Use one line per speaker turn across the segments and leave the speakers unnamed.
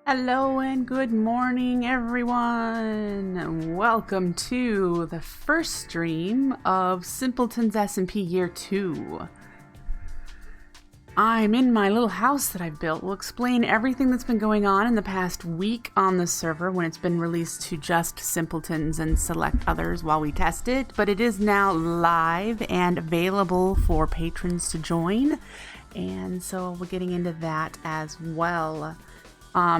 Hello and good morning, everyone. Welcome to the first stream of Simpletons SMP Year 2. I'm in my little house that I've built. We'll explain everything that's been going on in the past week on the server when it's been released to just Simpletons and select others while we test it. But it is now live and available for patrons to join. And so we're getting into that as well.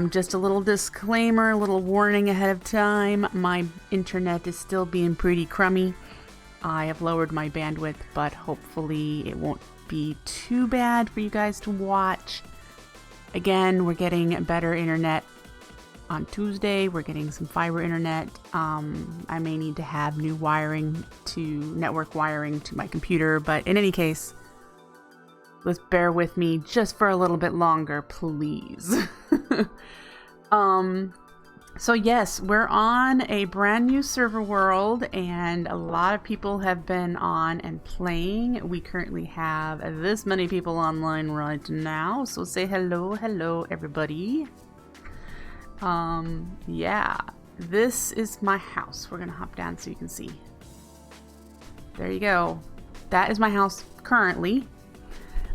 Just a little disclaimer, a little warning ahead of time. My internet is still being pretty crummy. I have lowered my bandwidth, but hopefully it won't be too bad for you guys to watch. Again, we're getting better internet on Tuesday. We're getting some fiber internet. I may need to have new wiring to network wiring to my computer, but in any case, let's bear with me just for a little bit longer, please. So yes, we're on a brand new server world and a lot of people have been on and playing. We currently have this many people online right now, so say hello everybody. Yeah, this is my house. We're gonna hop down so you can see. There you go. That is my house currently.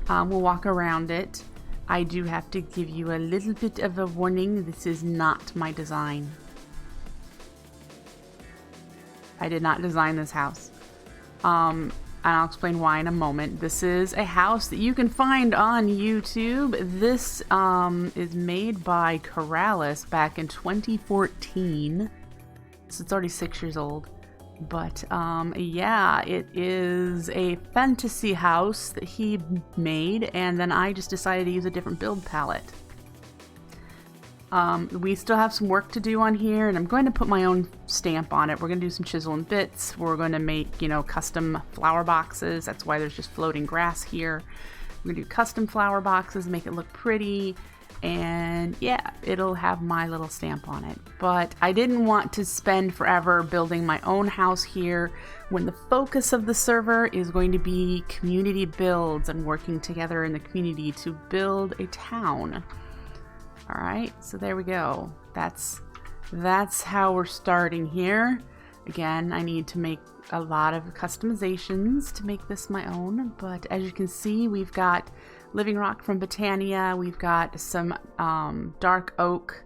We'll walk around it. I do have to give you a little bit of a warning. This is not my design. I did not design this house. And I'll explain why in a moment. This is a house that you can find on YouTube. This is made by Corrales back in 2014. So it's already 6 years old. But yeah, it is a fantasy house that he made, and then I just decided to use a different build palette. We still have some work to do on here, and I'm going to put my own stamp on it. We're going to do some chisel and bits. We're going to make, you know, custom flower boxes. That's why there's just floating grass here. We're going to do custom flower boxes, make it look pretty. And yeah, it'll have my little stamp on it. But I didn't want to spend forever building my own house here when the focus of the server is going to be community builds and working together in the community to build a town. All right, so there we go. That's how we're starting here. Again, I need to make a lot of customizations to make this my own, but as you can see, we've got living rock from Botania, we've got some dark oak,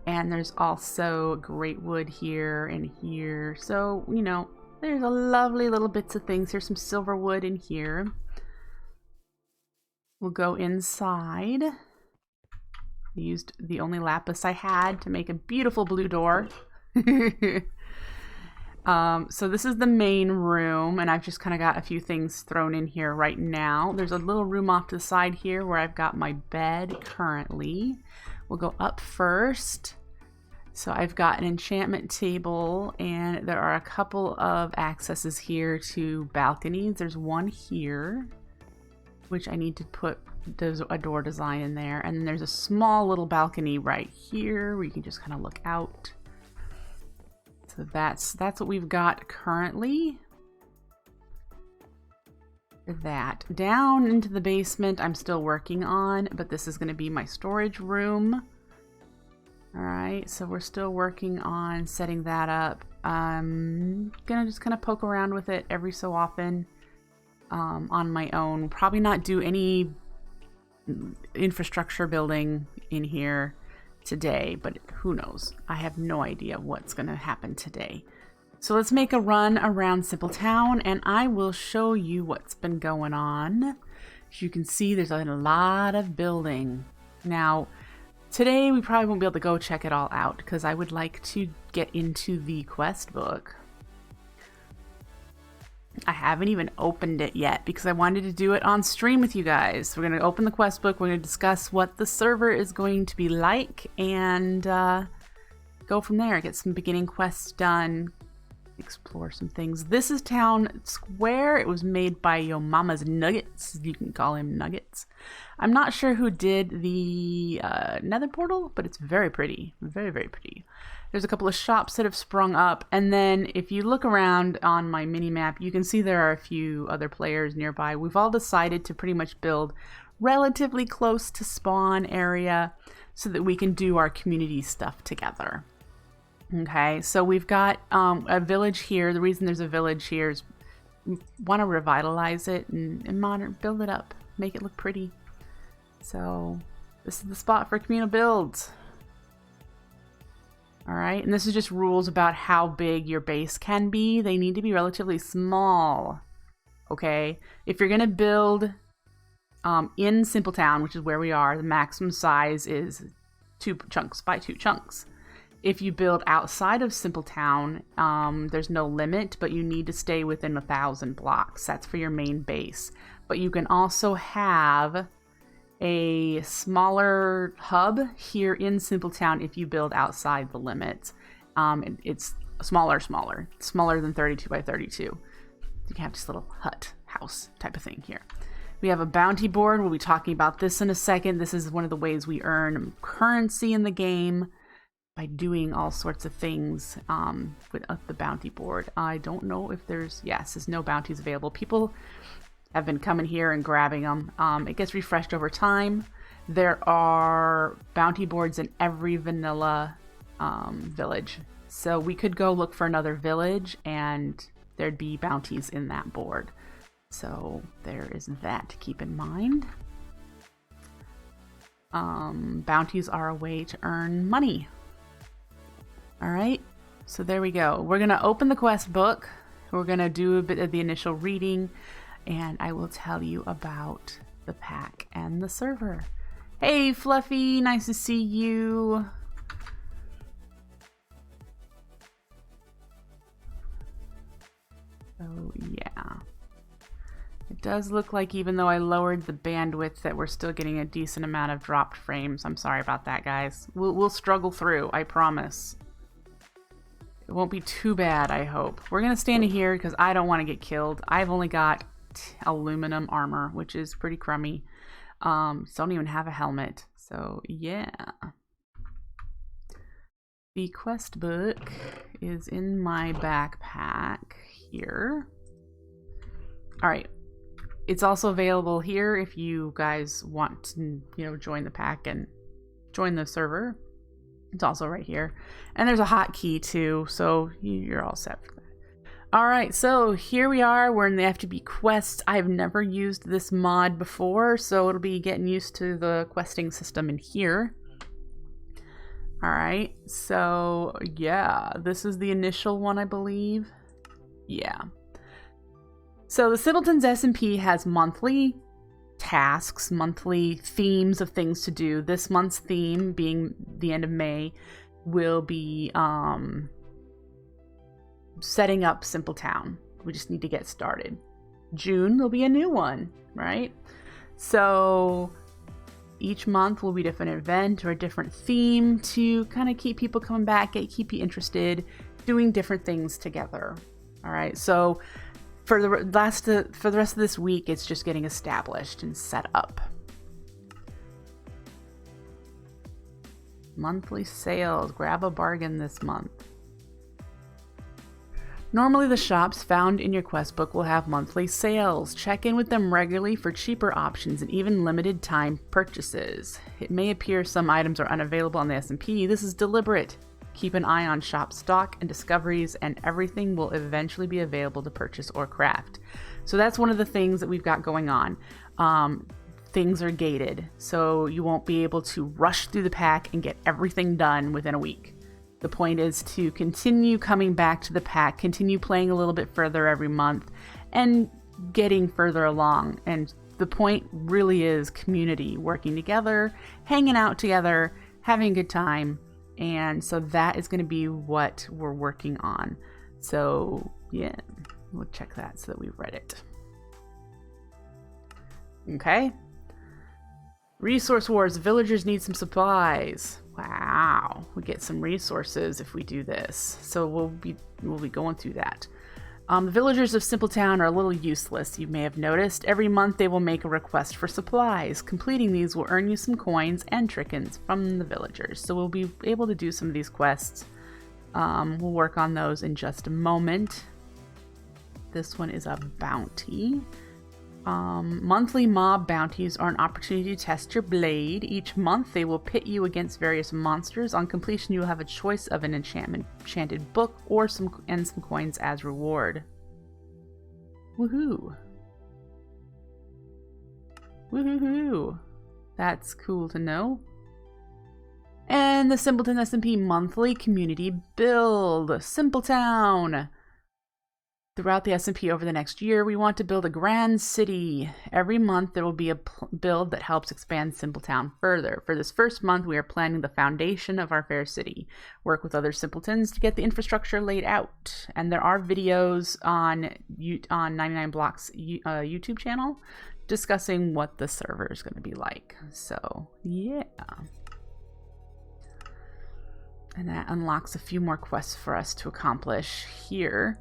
and there's also great wood here and here. So, you know, there's a lovely little bits of things. Here's some silver wood in here. We'll go inside. I used the only lapis I had to make a beautiful blue door. So this is the main room, and I've just kind of got a few things thrown in here right now. There's a little room off to the side here where I've got my bed currently. We'll go up first. So I've got an enchantment table, and there are a couple of accesses here to balconies. There's one here, which I need to put a door design in there. And then there's a small little balcony right here where you can just kind of look out. So that's what we've got currently. That down into the basement I'm still working on, but this is going to be my storage room. All right, so we're still working on setting that up. I'm gonna just kind of poke around with it every so often on my own. Probably not do any infrastructure building in here today, but who knows? I have no idea what's going to happen today. So let's make a run around Simpletown and I will show you what's been going on. As you can see, there's a lot of building. Now, today we probably won't be able to go check it all out because I would like to get into the quest book. I haven't even opened it yet because I wanted to do it on stream with you guys. We're going to open the quest book. We're going to discuss what the server is going to be like and go from there. Get some beginning quests done. Explore some things. This is Town Square. It was made by Yo Mama's Nuggets. You can call him Nuggets. I'm not sure who did the nether portal, but it's very pretty. Very, very pretty. There's a couple of shops that have sprung up, and then if you look around on my mini-map, you can see there are a few other players nearby. We've all decided to pretty much build relatively close to spawn area so that we can do our community stuff together. Okay, so we've got a village here. The reason there's a village here is we want to revitalize it and build it up, make it look pretty. So this is the spot for communal builds. All right, and this is just rules about how big your base can be. They need to be relatively small. Okay, if you're gonna build in Simpletown, which is where we are, the maximum size is 2 chunks by 2 chunks. If you build outside of Simpletown, there's no limit, but you need to stay within 1,000 blocks. That's for your main base. But you can also have a smaller hub here in Simpletown if you build outside the limits. It's smaller than 32 by 32. You can have this little hut, house type of thing here. We have a bounty board. We'll be talking about this in a second. This is one of the ways we earn currency in the game, by doing all sorts of things with the bounty board. I don't know if there's no bounties available. People have been coming here and grabbing them. It gets refreshed over time. There are bounty boards in every vanilla village. So we could go look for another village and there'd be bounties in that board. So there is that to keep in mind. Bounties are a way to earn money. All right, so there we go. We're gonna open the quest book. We're gonna do a bit of the initial reading, and I will tell you about the pack and the server. Hey Fluffy, nice to see you. Oh yeah. It does look like, even though I lowered the bandwidth, that we're still getting a decent amount of dropped frames. I'm sorry about that, guys. We'll struggle through, I promise. It won't be too bad, I hope. We're going to stand in here because I don't want to get killed. I've only got aluminum armor, which is pretty crummy. So I don't even have a helmet. So, yeah. The quest book is in my backpack here. All right. It's also available here if you guys want to, join the pack and join the server. It's also right here. And there's a hotkey too, so you're all set for that. All right, so here we are. We're in the FTB quest. I've never used this mod before, so it'll be getting used to the questing system in here. All right, so yeah, this is the initial one, I believe. Yeah. So the Simpletons SMP has monthly tasks, monthly themes of things to do. This month's theme, being the end of May, will be setting up Simpletown. We just need to get started. June, there'll be a new one, right? So each month will be a different event or a different theme to kind of keep people coming back, keep you interested, doing different things together. All right, so for the rest of this week, it's just getting established and set up. Monthly sales. Grab a bargain this month. Normally, the shops found in your quest book will have monthly sales. Check in with them regularly for cheaper options and even limited time purchases. It may appear some items are unavailable on the SMP. This is deliberate. Keep an eye on shop stock and discoveries, and everything will eventually be available to purchase or craft. So that's one of the things that we've got going on. Things are gated, so you won't be able to rush through the pack and get everything done within a week. The point is to continue coming back to the pack, continue playing a little bit further every month, and getting further along. And the point really is community, working together, hanging out together, having a good time. And so that is going to be what we're working on. So yeah, we'll check that so that we've read it. Okay. Resource wars. Villagers need some supplies. Wow, we get some resources if we do this. So we'll be going through that. The villagers of Simpletown are a little useless, you may have noticed. Every month they will make a request for supplies. Completing these will earn you some coins and trinkets from the villagers. So we'll be able to do some of these quests. We'll work on those in just a moment. This one is a bounty. Monthly mob bounties are an opportunity to test your blade. Each month they will pit you against various monsters. On completion you will have a choice of an enchanted book or some coins as reward. Woohoo! Woohoo! That's cool to know. And the Simpletons SMP monthly community build. Simpletown! Throughout the SMP over the next year, we want to build a grand city. Every month there will be a build that helps expand Simpletown further. For this first month, we are planning the foundation of our fair city. Work with other Simpletons to get the infrastructure laid out. And there are videos on 99 Blocks YouTube channel discussing what the server is going to be like. So, yeah. And that unlocks a few more quests for us to accomplish here.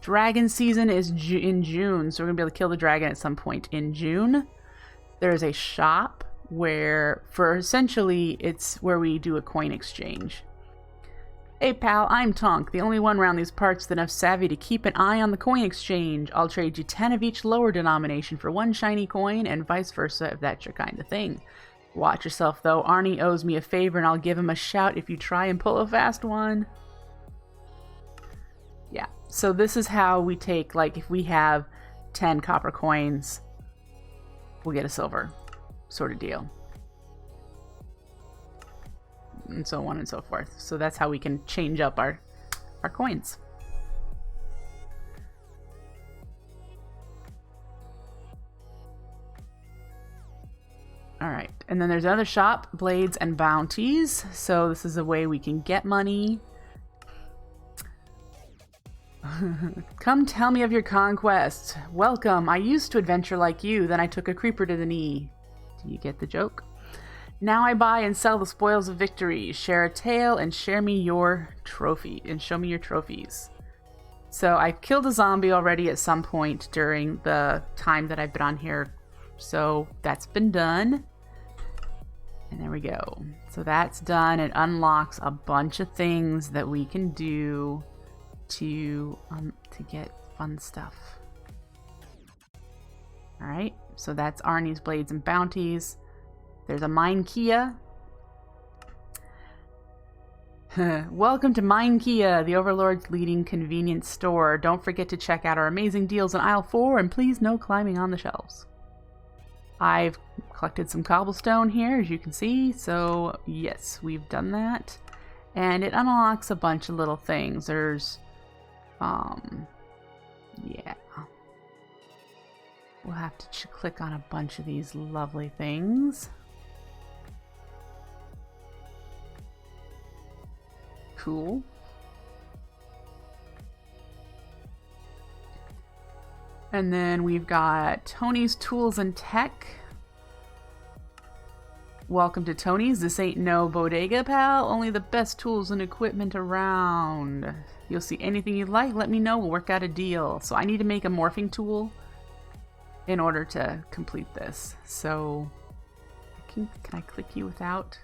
Dragon season is in June, so we're gonna be able to kill the dragon at some point in June. There's a shop where, essentially, it's where we do a coin exchange. Hey pal, I'm Tonk, the only one around these parts with enough savvy to keep an eye on the coin exchange. I'll trade you 10 of each lower denomination for one shiny coin, and vice versa if that's your kind of thing. Watch yourself though, Arnie owes me a favor and I'll give him a shout if you try and pull a fast one. Yeah, so this is how we take, like, if we have 10 copper coins, we'll get a silver sort of deal. And so on and so forth. So that's how we can change up our coins. All right, and then there's another shop, Blades and Bounties. So this is a way we can get money. Come tell me of your conquest. Welcome. I used to adventure like you, then I took a creeper to the knee. Do you get the joke? Now I buy and sell the spoils of victory. Share a tale and share me your trophy and show me your trophies. So I killed a zombie already at some point during the time that I've been on here. So that's been done. And there we go. So that's done. It unlocks a bunch of things that we can do to get fun stuff. All right, so that's Arnie's Blades and Bounties. There's a Mine Kia. Welcome to Mine Kia, the Overlord's leading convenience store. Don't forget to check out our amazing deals in aisle 4, and please no climbing on the shelves. I've collected some cobblestone here, as you can see, so yes, we've done that. And it unlocks a bunch of little things. There's yeah. We'll have to click on a bunch of these lovely things. Cool. And then we've got Tony's Tools and Tech. Welcome to Tony's. This ain't no bodega, pal. Only the best tools and equipment around. You'll see anything you like. Let me know. We'll work out a deal. So I need to make a morphing tool in order to complete this. So can I click you without?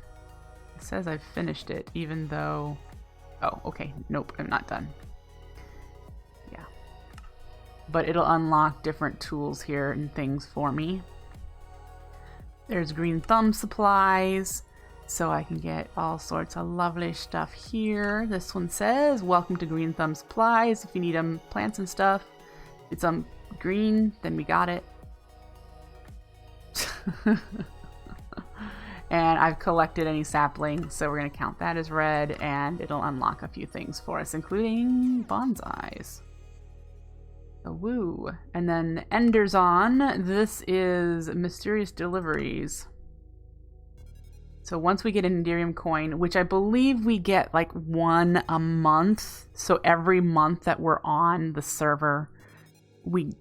It says I've finished it, even though... Oh, okay. Nope, I'm not done. Yeah. But it'll unlock different tools here and things for me. There's green thumb supplies, so I can get all sorts of lovely stuff here. This one says, welcome to Green Thumb Supplies. If you need plants and stuff, it's green, then we got it. And I've collected any saplings, so we're going to count that as red, and it'll unlock a few things for us, including bonsais. So, woo. And then Ender's On. This is Mysterious Deliveries. So once we get an Enderium coin, which I believe we get like 1 a month, so every month that we're on the server, we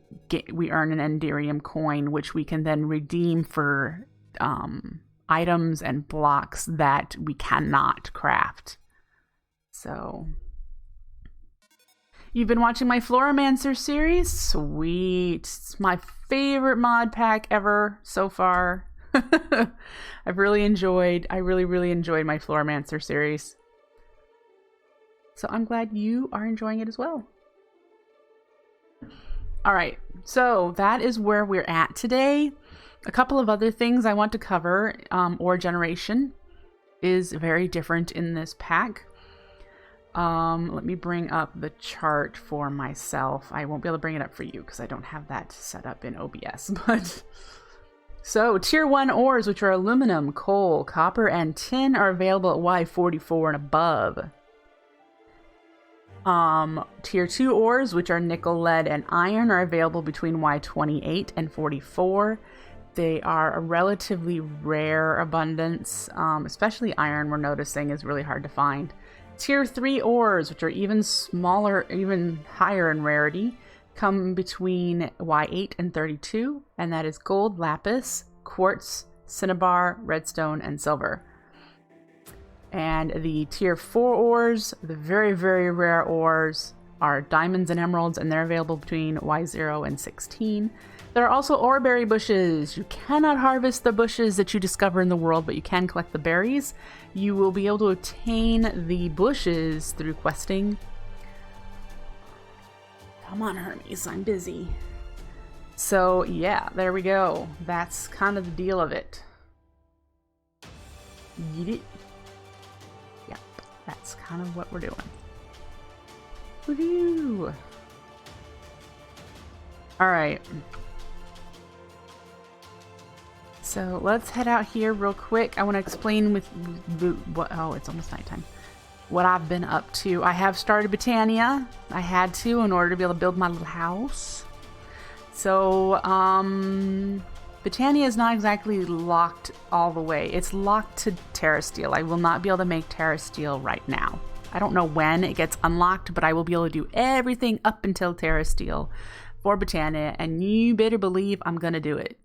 earn an Enderium coin, which we can then redeem for items and blocks that we cannot craft. So... You've been watching my Floramancer series? Sweet. It's my favorite mod pack ever so far. I really enjoyed my Floramancer series. So I'm glad you are enjoying it as well. All right, so that is where we're at today. A couple of other things I want to cover. Ore generation is very different in this pack. Let me bring up the chart for myself. I won't be able to bring it up for you because I don't have that set up in OBS, but... So, Tier 1 ores, which are aluminum, coal, copper, and tin, are available at Y44 and above. Tier 2 ores, which are nickel, lead, and iron, are available between Y28 and 44. They are a relatively rare abundance, especially iron we're noticing is really hard to find. Tier 3 ores, which are even smaller, even higher in rarity, come between Y8 and 32, and that is gold, lapis, quartz, cinnabar, redstone, and silver. And the tier 4 ores, the very, very rare ores, are diamonds and emeralds, and they're available between Y0 and 16. There are also Oreberry bushes. You cannot harvest the bushes that you discover in the world, but you can collect the berries. You will be able to obtain the bushes through questing. Come on, Hermes, I'm busy. So, yeah, there we go. That's kind of the deal of it. Yeet it. Yep, that's kind of what we're doing. Woohoo! Alright. So, let's head out here real quick. I want to explain with what... Oh, it's almost nighttime. What I've been up to. I have started Botania. I had to in order to be able to build my little house. So, Botania is not exactly locked all the way. It's locked to Terra Steel. I will not be able to make Terra Steel right now. I don't know when it gets unlocked, but I will be able to do everything up until Terra Steel for Botania, and you better believe I'm gonna do it.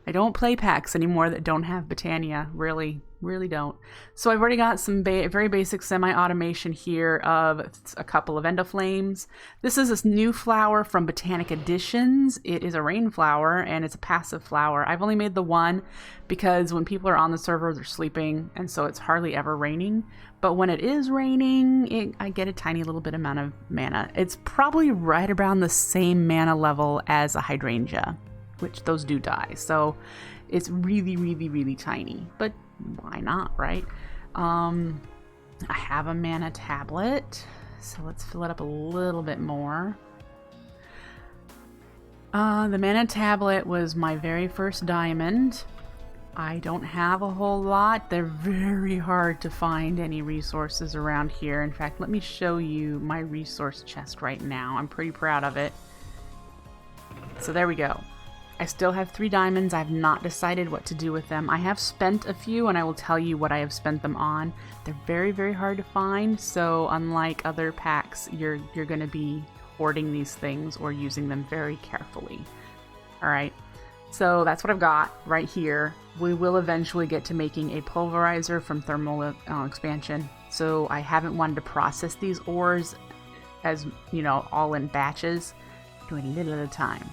I don't play packs anymore that don't have Botania. Really don't. So I've already got some very basic semi-automation here of a couple of endoflames. This is this new flower from Botanic Editions. It is a rain flower and it's a passive flower. I've only made the one because when people are on the server, they're sleeping, and so it's hardly ever raining. But when it is raining, I get a tiny little bit amount of mana. It's probably right around the same mana level as a hydrangea, which those do die. So it's really tiny, but why not, right? I have a mana tablet, so let's fill it up a little bit more. The mana tablet was my very first diamond. I don't have a whole lot. They're very hard to find any resources around here. In fact, let me show you my resource chest right now. I'm pretty proud of it. So there we go. I still have 3 diamonds. I have not decided what to do with them. I have spent a few, and I will tell you what I have spent them on. They're very hard to find, so unlike other packs, you're going to be hoarding these things or using them very carefully. Alright, so that's what I've got right here. We will eventually get to making a pulverizer from thermal expansion, so I haven't wanted to process these ores as, you know, all in batches. Doing a little at a time.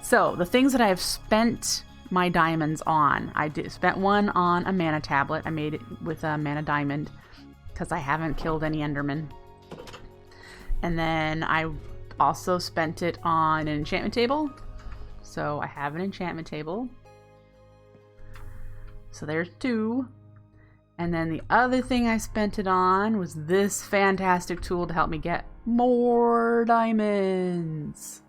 So, the things that I have spent my diamonds on. I spent one on a mana tablet. I made it with a mana diamond because I haven't killed any endermen. And then I also spent it on an enchantment table. So, I have an enchantment table. So, there's 2. And then the other thing I spent it on was this fantastic tool to help me get more diamonds.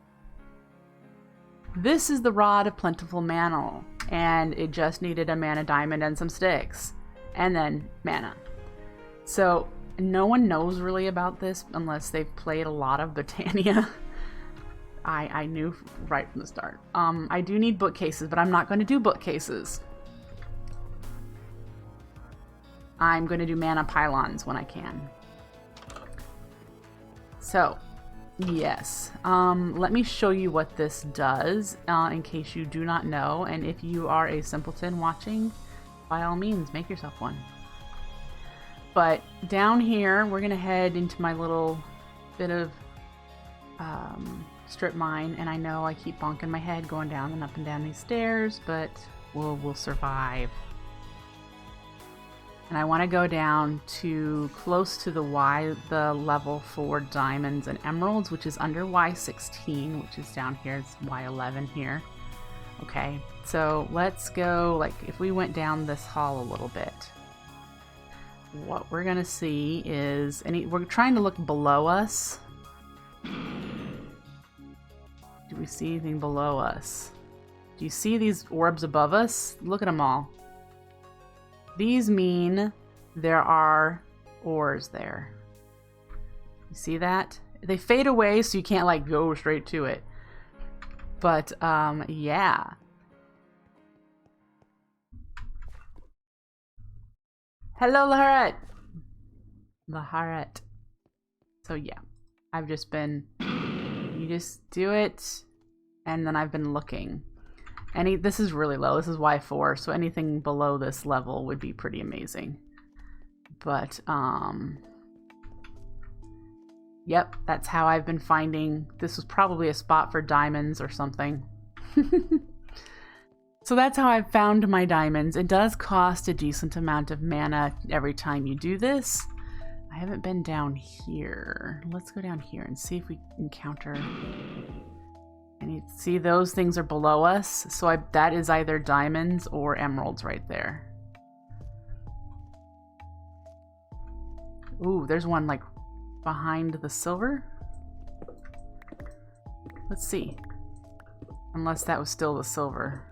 This is the Rod of Plentiful Mana, and it just needed a mana diamond and some sticks, and then mana. So no one knows really about this unless they've played a lot of Botania. I knew right from the start. I do need bookcases, but I'm not going to do bookcases. I'm going to do mana pylons when I can. So, yes. Let me show you what this does, in case you do not know. And if you are a simpleton watching, by all means, make yourself one. But down here, we're going to head into my little bit of strip mine. And I know I keep bonking my head going down and up and down these stairs, but we'll survive. And I want to go down to close to the level for diamonds and emeralds, which is under Y16, which is down here. It's Y11 here. Okay, so let's go, like, if we went down this hall a little bit, what we're gonna see is, we're trying to look below us. Do we see anything below us? Do you see these orbs above us? Look at them all. These mean there are ores there. You see that? They fade away so you can't like go straight to it. But yeah. Hello, Laharet. Laharet. So yeah, I've just been, you just do it, and then I've been looking. This is really low. This is Y4, so anything below this level would be pretty amazing. But yep, that's how I've been finding. This was probably a spot for diamonds or something. So that's how I've found my diamonds. It does cost a decent amount of mana every time you do this. I haven't been down here. Let's go down here and see if we encounter... And you see those things are below us, so that is either diamonds or emeralds right there. Ooh, there's one like behind the silver. Let's see. Unless that was still the silver.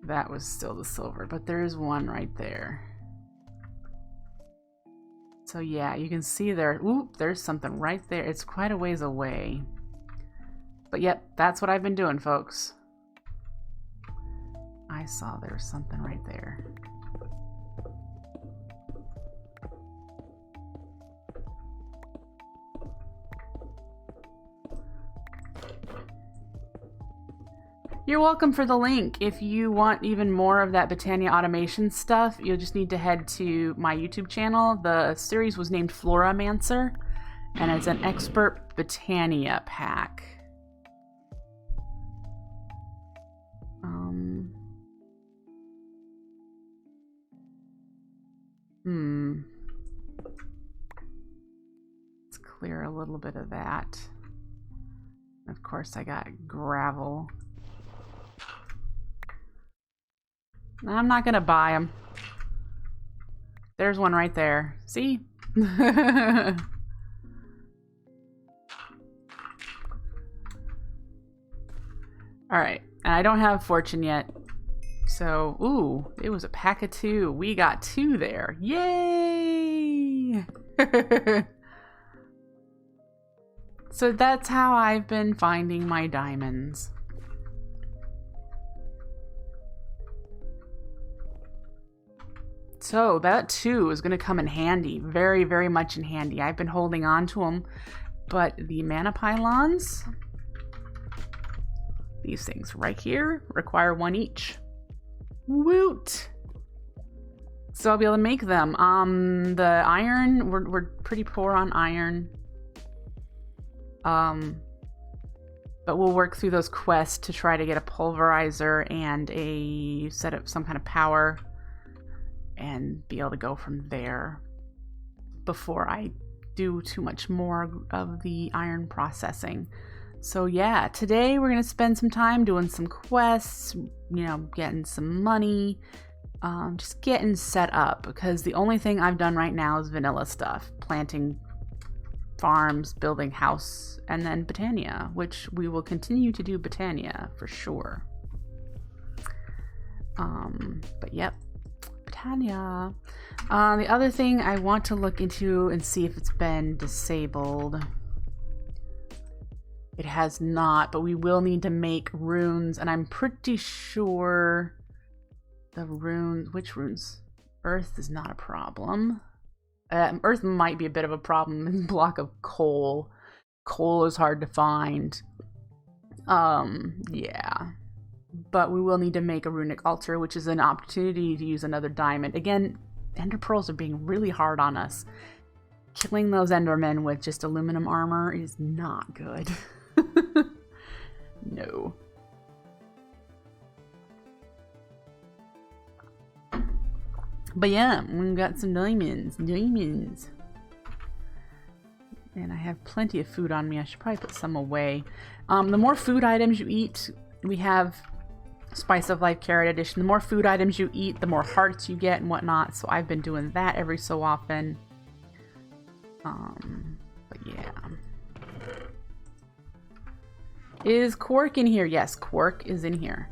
That was still the silver, but there is one right there. So yeah, you can see there, oop, there's something right there. It's quite a ways away. But yep, that's what I've been doing, folks. I saw there was something right there. You're welcome for the link. If you want even more of that Botania automation stuff, you'll just need to head to my YouTube channel. The series was named Floramancer, and it's an expert Botania pack. Let's clear a little bit of that. Of course, I got gravel. I'm not gonna buy them. There's one right there. See? Alright, and I don't have fortune yet. So, ooh, it was a pack of 2. We got 2 there. Yay! So that's how I've been finding my diamonds. So that 2 is going to come in handy. Very, very much in handy. I've been holding on to them. But the mana pylons, these things right here, require 1 each. Woot! So I'll be able to make them. The iron, we're pretty poor on iron. But we'll work through those quests to try to get a pulverizer and a set up some kind of power and be able to go from there before I do too much more of the iron processing. So yeah, today we're gonna spend some time doing some quests, you know, getting some money, just getting set up, because the only thing I've done right now is vanilla stuff, planting farms, building house, and then Botania, which we will continue to do Botania for sure. But yep, Botania. The other thing I want to look into and see if it's been disabled. It has not, but we will need to make runes, and I'm pretty sure the runes, which runes? Earth is not a problem. Earth might be a bit of a problem. Block of coal. Coal is hard to find. Yeah. But we will need to make a runic altar, which is an opportunity to use another diamond. Again, ender pearls are being really hard on us. Killing those endermen with just aluminum armor is not good. No. But yeah, we got some diamonds. Diamonds. And I have plenty of food on me. I should probably put some away. The more food items you eat, we have Spice of Life Carrot Edition. The more food items you eat, the more hearts you get and whatnot. So I've been doing that every so often. But yeah. Is Quark in here? Yes, Quark is in here.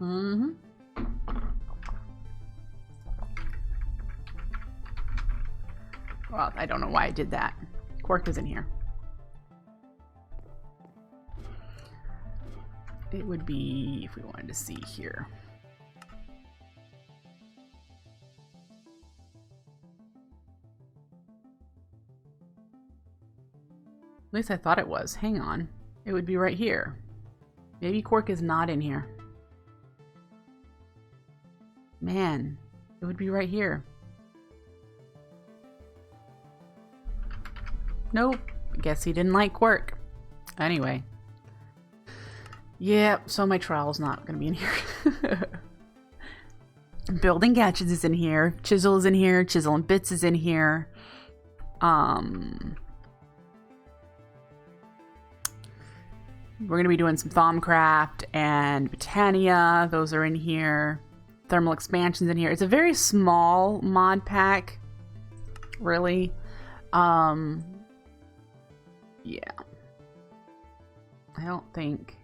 Mm-hmm. Well, I don't know why I did that. Quark is in here. It would be if we wanted to see here. At least I thought it was. Hang on. It would be right here. Maybe Quark is not in here. Man, it would be right here. Nope. Guess he didn't like Quark. Anyway. Yeah, so my trial's not going to be in here. Building Gadgets is in here. Chisel is in here. Chisel and Bits is in here. We're going to be doing some Thaumcraft and Botania. Those are in here. Thermal Expansion's in here. It's a very small mod pack. Really. Yeah. I don't think...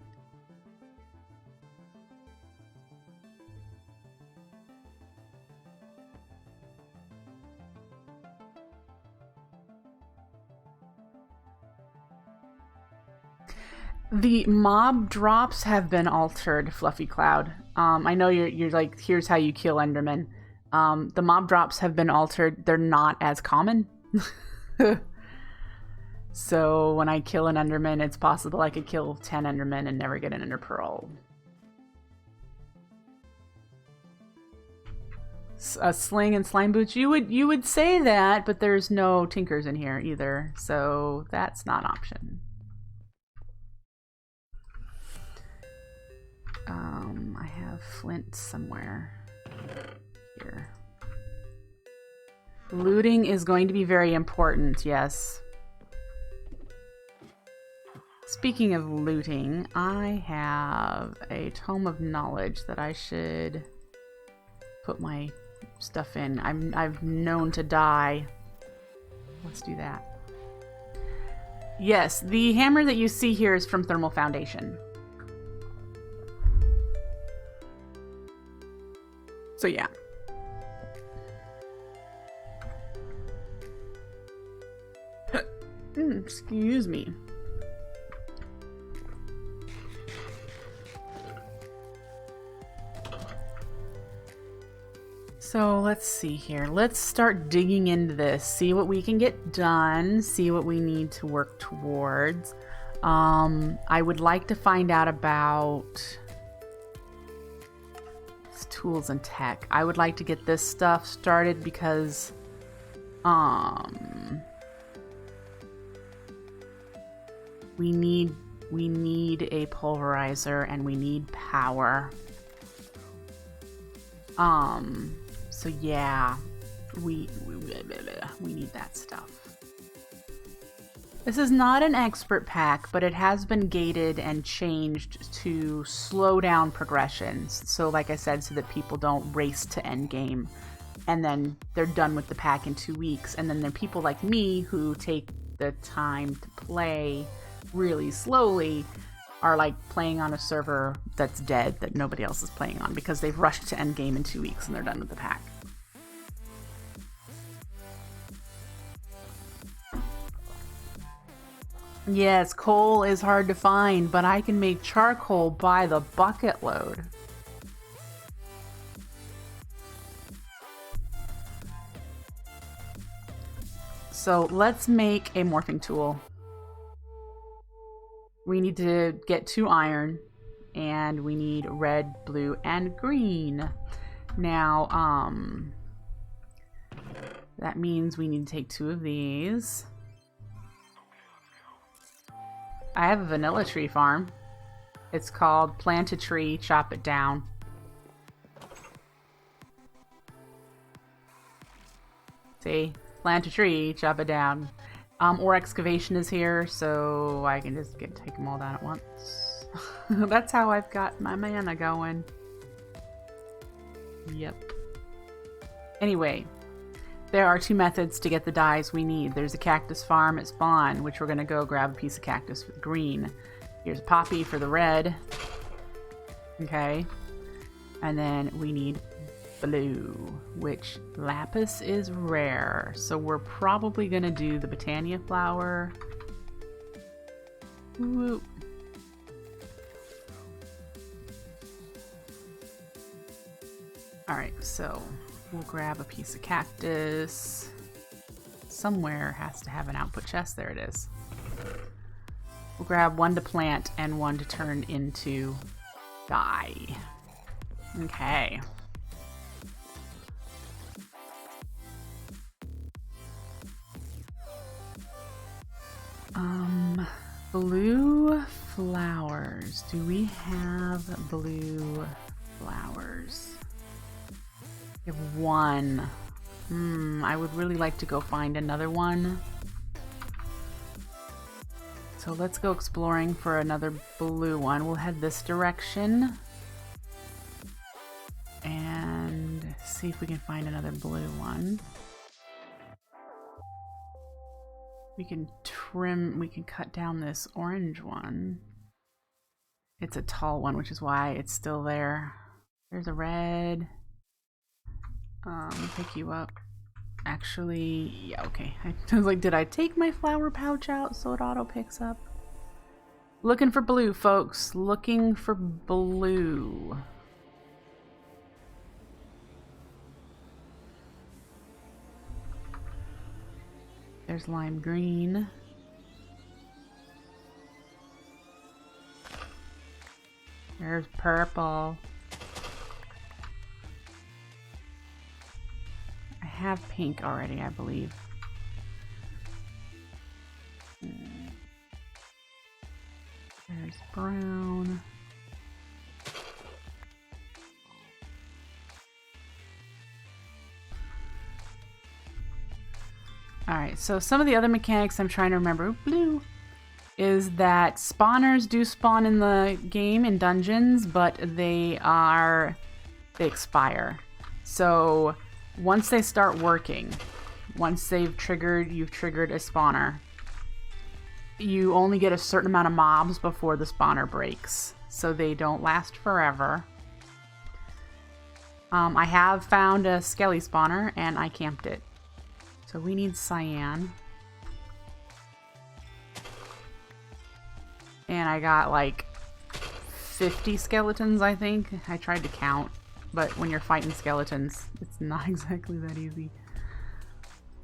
The mob drops have been altered, Fluffy Cloud. I know you're like, here's how you kill Enderman. The mob drops have been altered. They're not as common. So when I kill an Enderman, it's possible I could kill 10 Endermen and never get an Ender Pearl. A sling and slime boots. You would say that, but there's no tinkers in here either, so that's not an option. I have flint somewhere here. Looting is going to be very important, yes. Speaking of looting, I have a Tome of Knowledge that I should put my stuff in. I've known to die. Let's do that. Yes, the hammer that you see here is from Thermal Foundation. So yeah. Excuse me. So let's see here. Let's start digging into this. See what we can get done. See what we need to work towards. I would like to find out about tools and tech. I would like to get this stuff started because we need a pulverizer and we need power. So yeah, we need that stuff. This is not an expert pack, but it has been gated and changed to slow down progressions. So like I said, so that people don't race to endgame and then they're done with the pack in 2 weeks. And then there are people like me who take the time to play really slowly, are like playing on a server that's dead that nobody else is playing on because they've rushed to endgame in 2 weeks and they're done with the pack. Yes, coal is hard to find, but I can make charcoal by the bucket load. So let's make a morphing tool. We need to get 2 iron, and we need red, blue, and green. Now, that means we need to take 2 of these. I have a vanilla tree farm. It's called Plant a Tree, Chop It Down. See? Plant a tree, chop it down. Or excavation is here, so I can just take them all down at once. That's how I've got my mana going. Yep. Anyway, there are 2 methods to get the dyes we need. There's a cactus farm at spawn, which we're going to go grab a piece of cactus for the green. Here's a poppy for the red. Okay. And then we need blue, which lapis is rare. So we're probably going to do the Botania flower. Woo. Alright, so we'll grab a piece of cactus. Somewhere has to have an output chest. There it is. We'll grab 1 to plant and 1 to turn into dye. Okay. Blue flowers. Do we have blue flowers? We have 1. I would really like to go find another one. So let's go exploring for another blue one. We'll head this direction and see if we can find another blue one. We can cut down this orange one. It's a tall one, which is why it's still there. There's a red. Pick you up. Actually, yeah, okay. I was like, did I take my flower pouch out so it auto picks up? Looking for blue, folks. Looking for blue. There's lime green. There's purple. I have pink already, I believe. There's brown. Alright, so some of the other mechanics I'm trying to remember, blue, is that spawners do spawn in the game in dungeons, but they expire. So once they start working, once you've triggered a spawner, you only get a certain amount of mobs before the spawner breaks. So they don't last forever. I have found a skelly spawner and I camped it. So we need cyan. And I got like 50 skeletons, I think. I tried to count, but when you're fighting skeletons, it's not exactly that easy.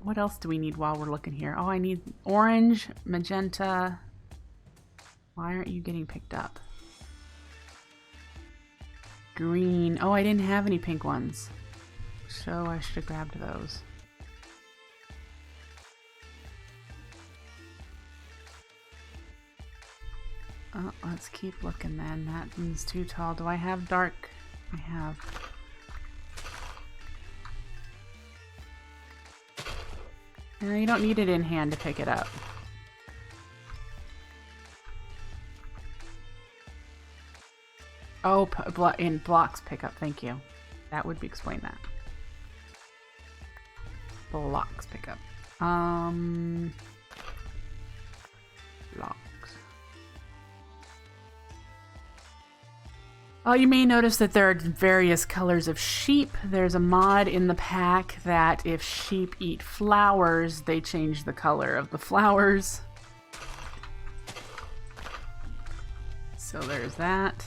What else do we need while we're looking here? Oh, I need orange, magenta. Why aren't you getting picked up? Green. Oh, I didn't have any pink ones. So I should have grabbed those. Oh, let's keep looking then. That one's too tall. Do I have dark? I have. No, you don't need it in hand to pick it up. Oh, in blocks pickup. Thank you. That would explain that. Blocks pickup. Blocks. Oh, you may notice that there are various colors of sheep. There's a mod in the pack that if sheep eat flowers, they change the color of the flowers. So there's that.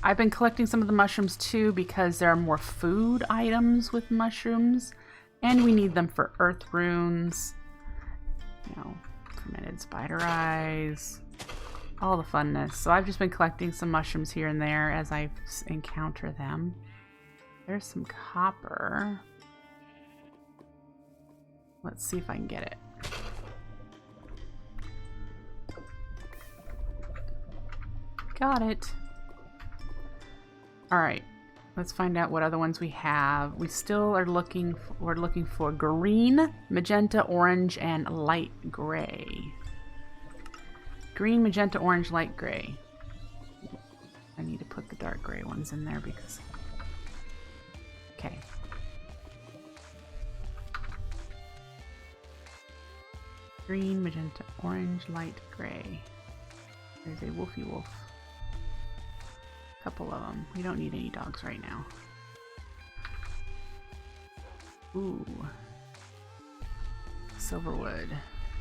I've been collecting some of the mushrooms too because there are more food items with mushrooms. And we need them for earth runes. You know, fermented spider eyes. All the funness. So I've just been collecting some mushrooms here and there as I encounter them. There's some copper. Let's see if I can get it. Got it. Alright. Let's find out what other ones we have. We still are looking for green, magenta, orange, and light gray. Green, magenta, orange, light gray. I need to put the dark gray ones in there because... Okay. Green, magenta, orange, light gray. There's a wolfy wolf. Couple of them. We don't need any dogs right now. Ooh. Silverwood.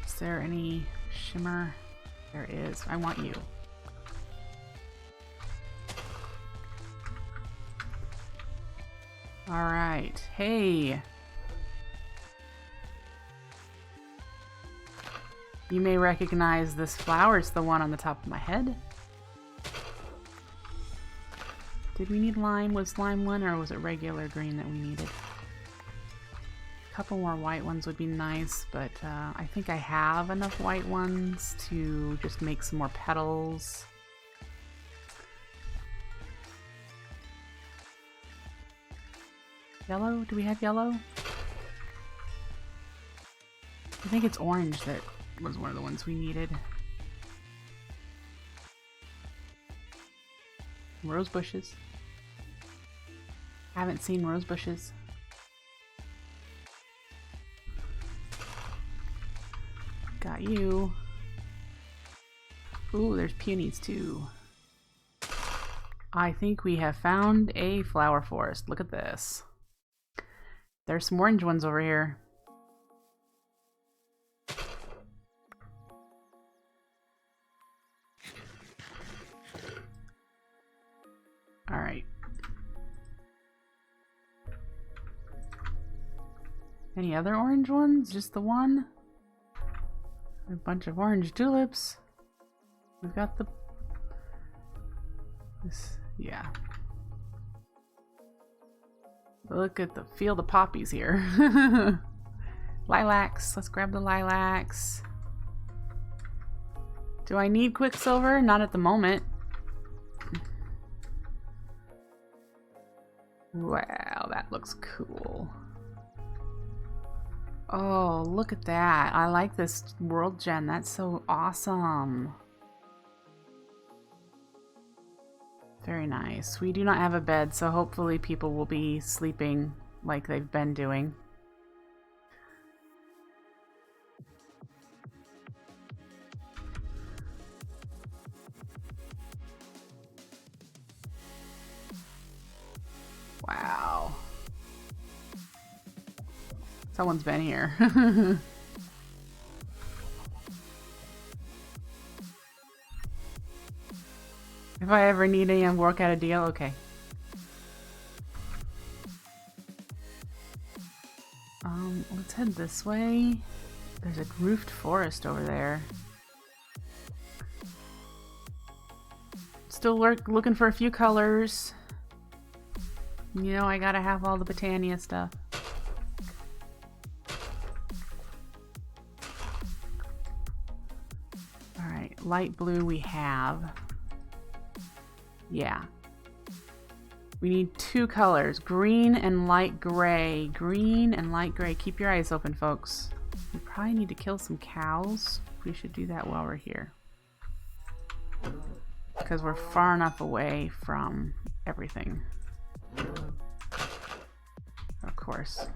Is there any shimmer? There is. I want you. Alright. Hey! You may recognize this flower. It's the one on the top of my head. Did we need lime? Was lime one, or was it regular green that we needed? A couple more white ones would be nice, but I think I have enough white ones to just make some more petals. Yellow? Do we have yellow? I think it's orange that was one of the ones we needed. Rose bushes. Haven't seen rose bushes. Got you. Ooh, there's peonies too. I think we have found a flower forest. Look at this. There's some orange ones over here. Alright. Any other orange ones? Just the one? A bunch of orange tulips. We've got the... This, yeah. Look at the field of poppies here. Lilacs. Let's grab the lilacs. Do I need quicksilver? Not at the moment. Wow, that looks cool. Oh, look at that. I like this world gem. That's so awesome. Very nice. We do not have a bed, so hopefully people will be sleeping like they've been doing. Wow. Someone's been here. If I ever need any, I'll work out a deal. Okay. Let's head this way. There's a roofed forest over there. Still looking for a few colors. You know, I gotta have all the Botania stuff. Alright, light blue we have. Yeah. We need two colors, green and light gray. Green and light gray. Keep your eyes open, folks. We probably need to kill some cows. We should do that while we're here. Because we're far enough away from everything. Of course.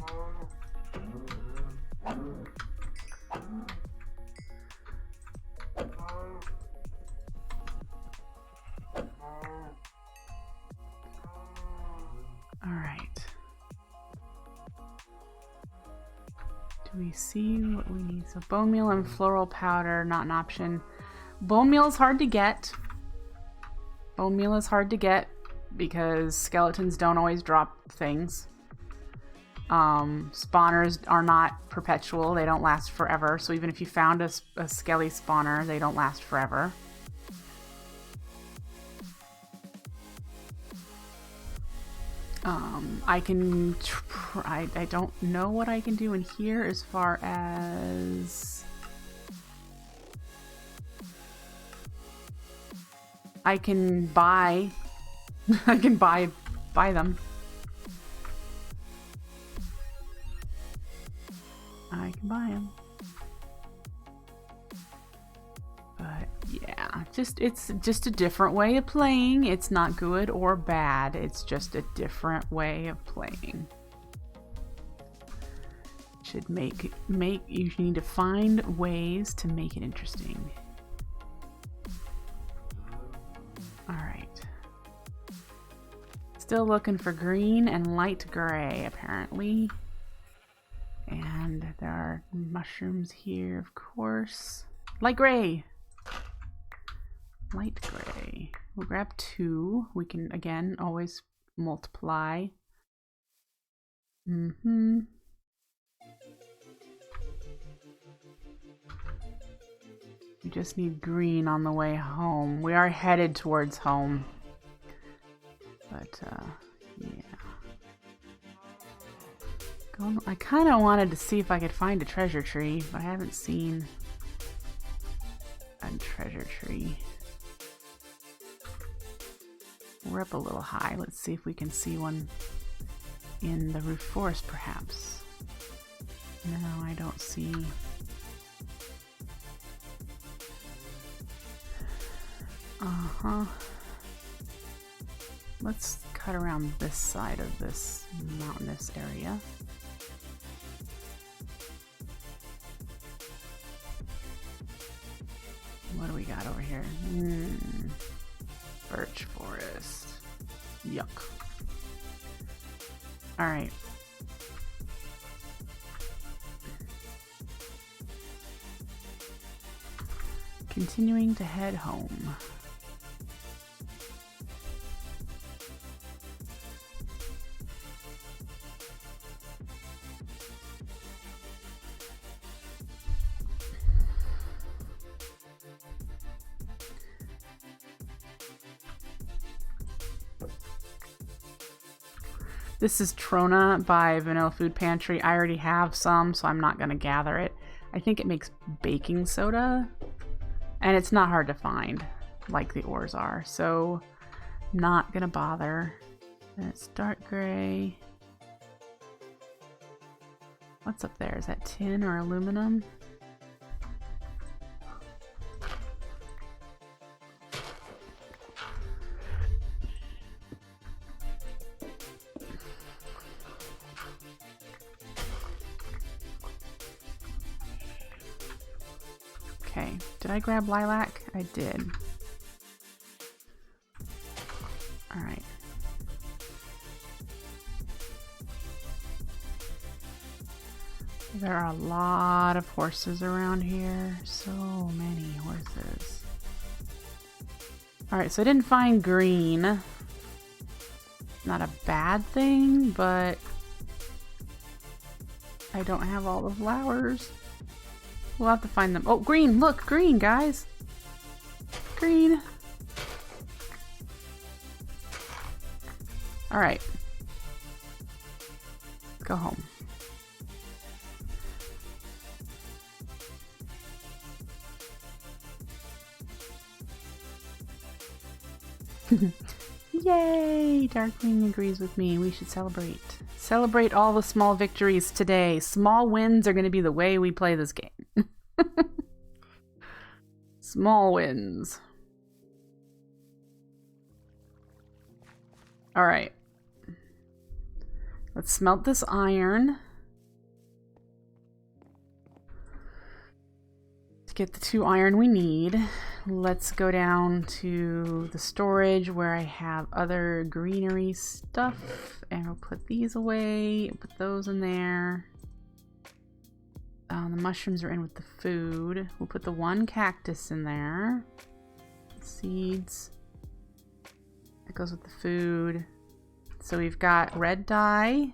Alright. Do we see what we need? So bone meal and floral powder, not an option. Bone meal is hard to get. Bone meal is hard to get because skeletons don't always drop things. Spawners are not perpetual. They don't last forever. So even if you found a skelly spawner, they don't last forever. I can try. I don't know what I can do in here as far as... I can buy I can buy them. I can buy them. But yeah, it's just a different way of playing. It's not good or bad. It's just a different way of playing. Should make you need to find ways to make it interesting. All right. Still looking for green and light gray, apparently. And there are mushrooms here, of course. Light gray! Light gray. We'll grab 2. We can, again, always multiply. We just need green on the way home. We are headed towards home. But, yeah. I kind of wanted to see if I could find a treasure tree, but I haven't seen a treasure tree. We're up a little high. Let's see if we can see one in the roof forest, perhaps. No, I don't see. Let's cut around this side of this mountainous area. What do we got over here? Birch forest. Yuck. Alright. Continuing to head home. This is Trona by Vanilla Food Pantry. I already have some, so I'm not going to gather it. I think it makes baking soda, and it's not hard to find, like the ores are, so not going to bother. And it's dark gray. What's up there? Is that tin or aluminum? Okay, did I grab lilac? I did. All right. There are a lot of horses around here. So many horses. All right, so I didn't find green. Not a bad thing, but I don't have all the flowers. We'll have to find them. Oh, green! Look, green, guys! Green! Alright. Let's go home. Yay! Darkwing agrees with me. We should celebrate. Celebrate all the small victories today. Small wins are going to be the way we play this game. Small wins. Alright. Let's smelt this iron. To get the 2 iron we need. Let's go down to the storage where I have other greenery stuff. And we'll put these away. Put those in there. The mushrooms are in with the food. We'll put the 1 cactus in there. Seeds. That goes with the food. So we've got red dye.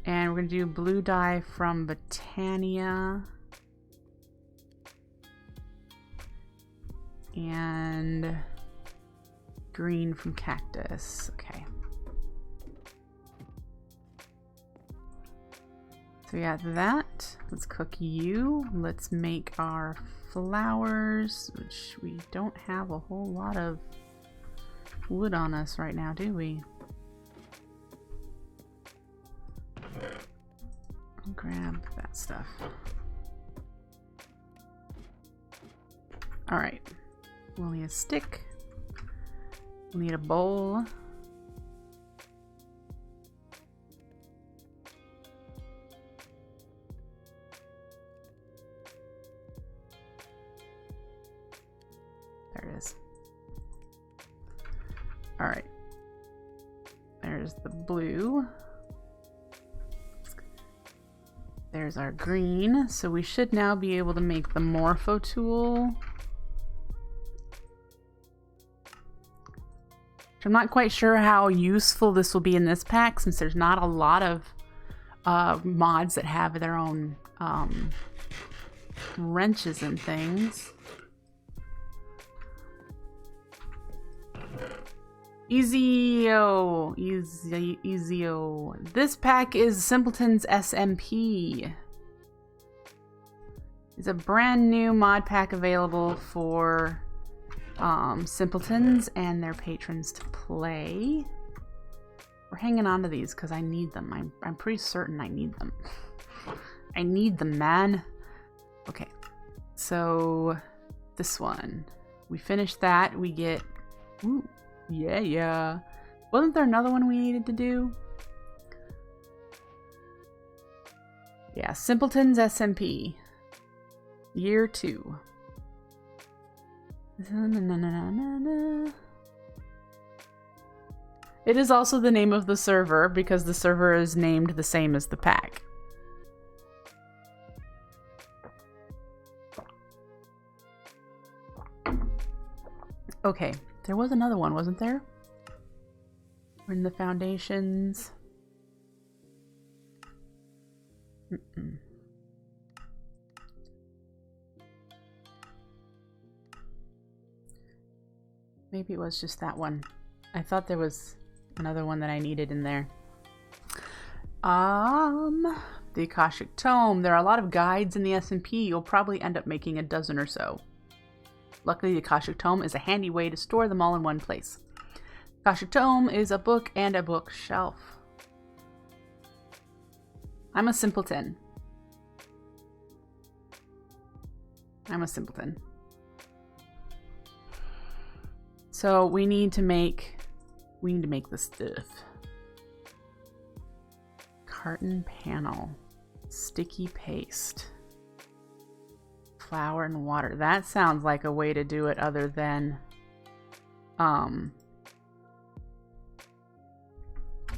And we're going to do blue dye from Botania. And green from cactus. Okay. So we got that. Let's cook you. Let's make our flowers, which we don't have a whole lot of wood on us right now, do we? I'll grab that stuff. Alright. We'll need a stick. We'll need a bowl. There it is. Alright. There's the blue. There's our green. So we should now be able to make the Morpho tool. I'm not quite sure how useful this will be in this pack, since there's not a lot of mods that have their own wrenches and things. Easy-o. This pack is Simpletons SMP. It's a brand new mod pack available for Simpletons and their patrons to play. We're hanging on to these because I need them. I'm pretty certain I need them. I need them, man. Okay, so this one. We finished that. We get... Ooh. Yeah. Wasn't there another one we needed to do? Yeah, Simpletons SMP. Year 2. It is also the name of the server because the server is named the same as the pack. Okay. There was another one, wasn't there? We're in the foundations. Maybe it was just that one. I thought there was another one that I needed in there. The Akashic Tome. There are a lot of guides in the SMP. You'll probably end up making a dozen or so. Luckily, the Akashic Tome is a handy way to store them all in one place. Akashic Tome is a book and a bookshelf. I'm a simpleton. So we need to make this stuff. Carton panel. Sticky paste. Flour and water. That sounds like a way to do it other than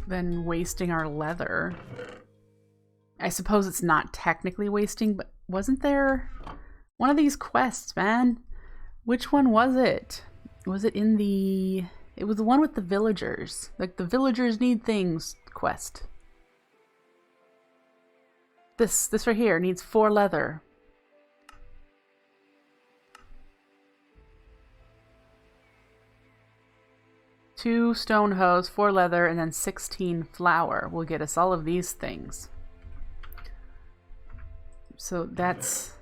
wasting our leather. I suppose it's not technically wasting, but wasn't there one of these quests, man? Which one was it? Was it in the... It was the one with the villagers. Like the villagers need things quest. This right here needs 4 leather. 2 stone hose, 4 leather, and then 16 flour will get us all of these things. So that's...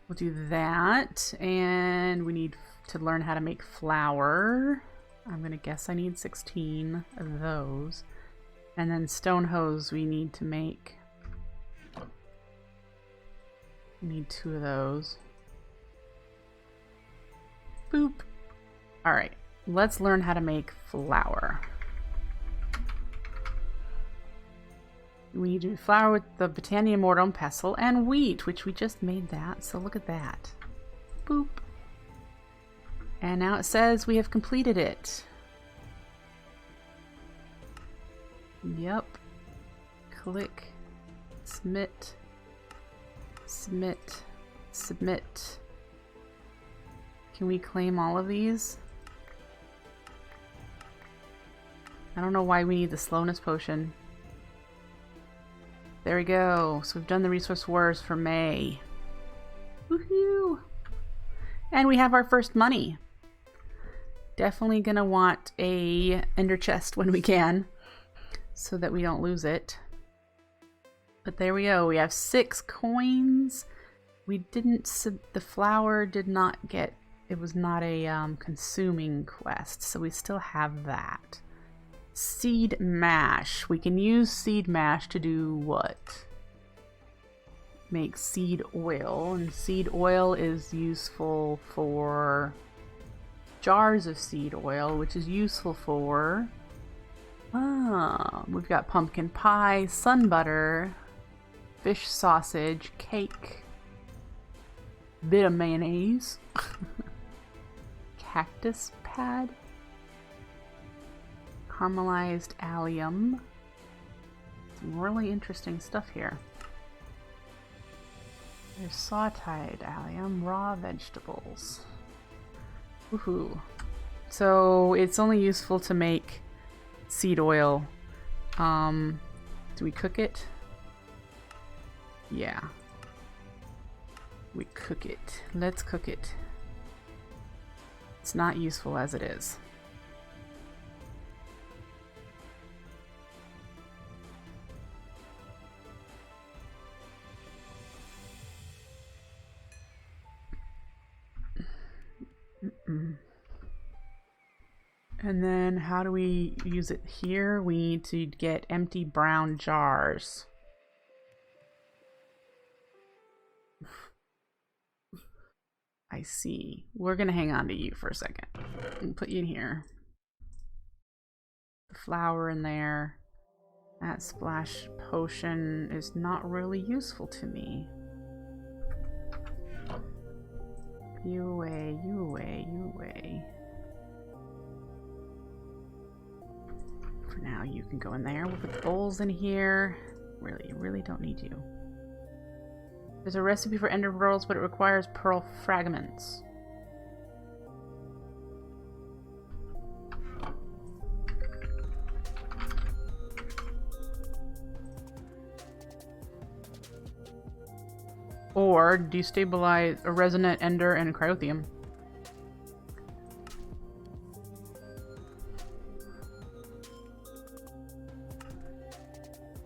We'll do that, and we need to learn how to make flour. I'm gonna guess I need 16 of those. And then stone hose we need to make... We need 2 of those. Boop. Alright, let's learn how to make flour. We need to do flour with the Botania mortar and pestle and wheat, which we just made that, so look at that. Boop. And now it says we have completed it. Yep. Click. Submit. Submit. Submit. Can we claim all of these? I don't know why we need the slowness potion. There we go. So we've done the resource wars for May. Woohoo! And we have our first money. Definitely gonna want a ender chest when we can, so that we don't lose it. But there we go. We have 6 coins. We didn't, the flower did not get, it was not a consuming quest, so we still have that. Seed mash. We can use seed mash to do what? Make seed oil, and seed oil is useful for jars of seed oil, which is useful for, we've got pumpkin pie, sun butter, fish sausage, cake, bit of mayonnaise, cactus pad, caramelized allium. Some really interesting stuff here. There's sauteed allium, raw vegetables. Woohoo. So it's only useful to make seed oil. Do we cook it? Yeah. We cook it. Let's cook it. It's not useful as it is. And then how do we use it here? We need to get empty brown jars. I see. We're gonna hang on to you for a second and put you in here. The flower in there. That splash potion is not really useful to me. You away, you away, you away. For now, you can go in there. We'll put the bowls in here. Really don't need you. There's a recipe for ender pearls, but it requires pearl fragments. Or destabilize a resonant ender and cryotheum.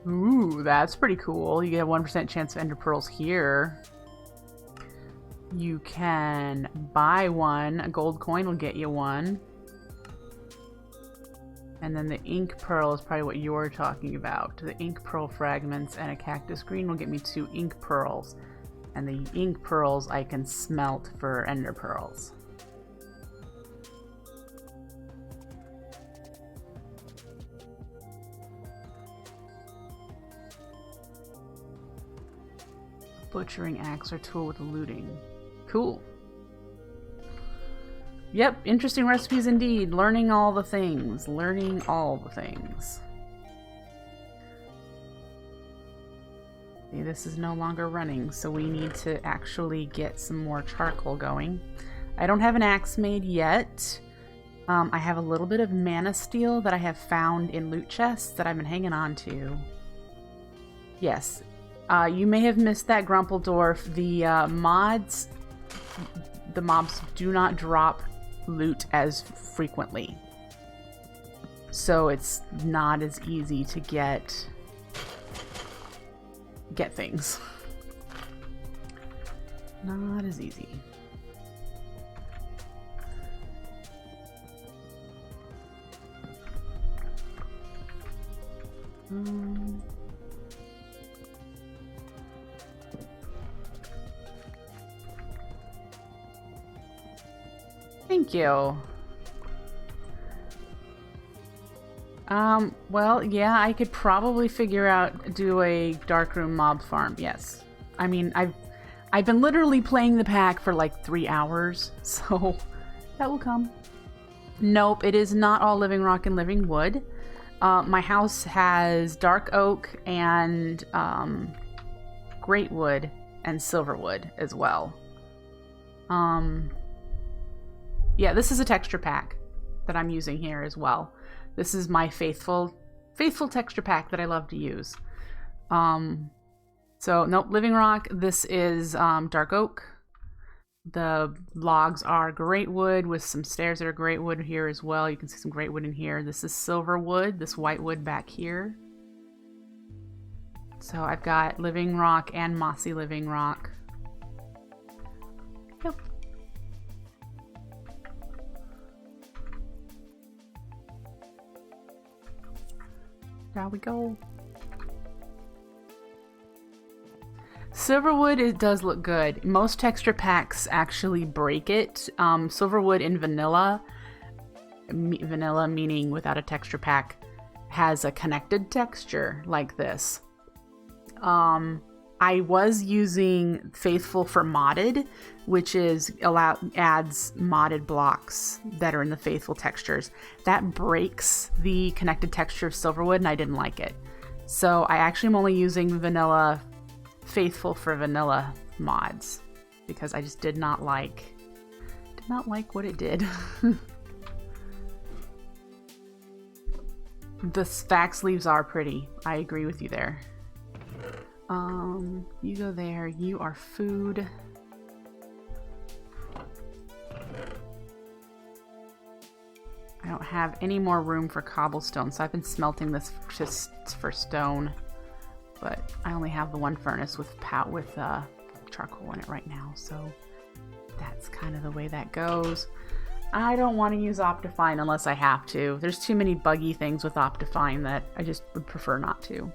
Ooh, that's pretty cool. You get a 1% chance of ender pearls here. You can buy one. A gold coin will get you one. And then the ink pearl is probably what you're talking about. The ink pearl fragments and a cactus green will get me 2 ink pearls. And the ink pearls I can smelt for ender pearls. Butchering axe or tool with looting. Cool. Yep, interesting recipes indeed. Learning all the things. Learning all the things. See, this is no longer running, so we need to actually get some more charcoal going. I don't have an axe made yet. I have a little bit of mana steel that I have found in loot chests that I've been hanging on to. Yes. You may have missed that, Grumpledorf. The mobs do not drop loot as frequently. So it's not as easy to get things. Not as easy. Thank you. Well, yeah, I could probably figure out, do a darkroom mob farm, yes. I mean, I've been literally playing the pack for like 3 hours, so that will come. Nope, it is not all living rock and living wood. My house has dark oak and great wood and silver wood as well. Yeah, this is a texture pack that I'm using here as well. This is my faithful texture pack that I love to use. So, nope, living rock. This is dark oak. The logs are great wood with some stairs that are great wood here as well. You can see some great wood in here. This is silver wood, this white wood back here. So I've got living rock and mossy living rock. Yep. There we go. Silverwood, it does look good. Most texture packs actually break it. Silverwood in vanilla, vanilla meaning without a texture pack, has a connected texture like this. I was using Faithful for modded, which is adds modded blocks that are in the Faithful textures. That breaks the connected texture of Silverwood, and I didn't like it. So I actually am only using vanilla Faithful for vanilla mods because I just did not like what it did. The Sphax leaves are pretty. I agree with you there. You go there. You are food. I don't have any more room for cobblestone, so I've been smelting this just for stone. But I only have the one furnace with charcoal in it right now, so that's kind of the way that goes. I don't want to use Optifine unless I have to. There's too many buggy things with Optifine that I just would prefer not to.